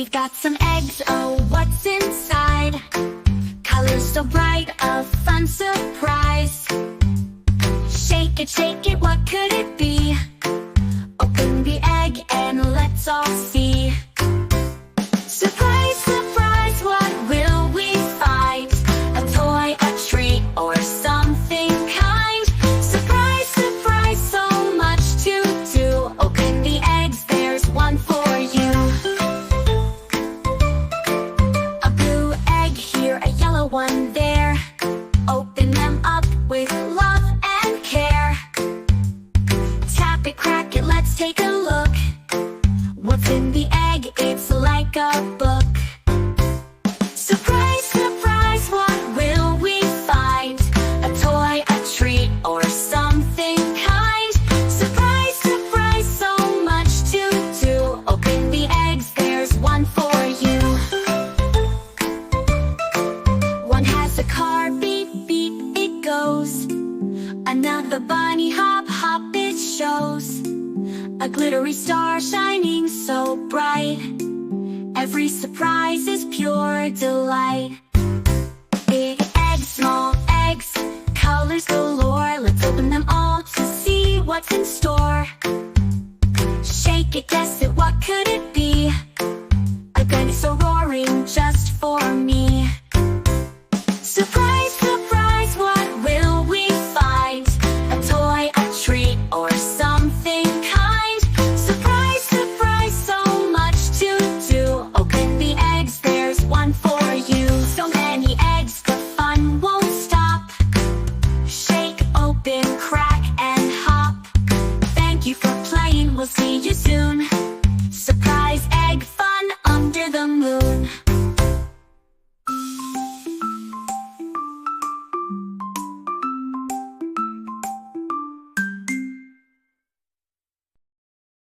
We've got some eggs, oh, what's inside? Colors so bright, a fun surprise. Shake it, what could it be? Open the egg and let's all see. Surprise, surprise, what will we find? A toy, a treat, or something kind? Surprise, surprise, so much to do. Open the eggs, there's one for you. A blue egg here, a yellow one there. Open them up with love and care. Tap it, crack it, let's take a look. What's in the egg? It's like a book. Surprise, surprise, what will we find? A toy, a treat, or something kind? Surprise, surprise, so much to do. Open the eggs, there's one for you. One has a car, beep, beep, it goes. Another bunny, hop, hop, it shows. A glittery star shining so bright. Every surprise is pure delight. Big eggs, small eggs, colors galore. Let's open them all to see what's in store. Shake it, guess it, what could it be? A gun so roaring just for me. Surprise, surprise, what will we find? A toy, a treat, or something kind? Surprise, surprise, so much to do. Open the eggs, there's one for you. So many eggs, the fun won't stop. Shake, open, crack, and hop. Thank you for playing, we'll see you soon.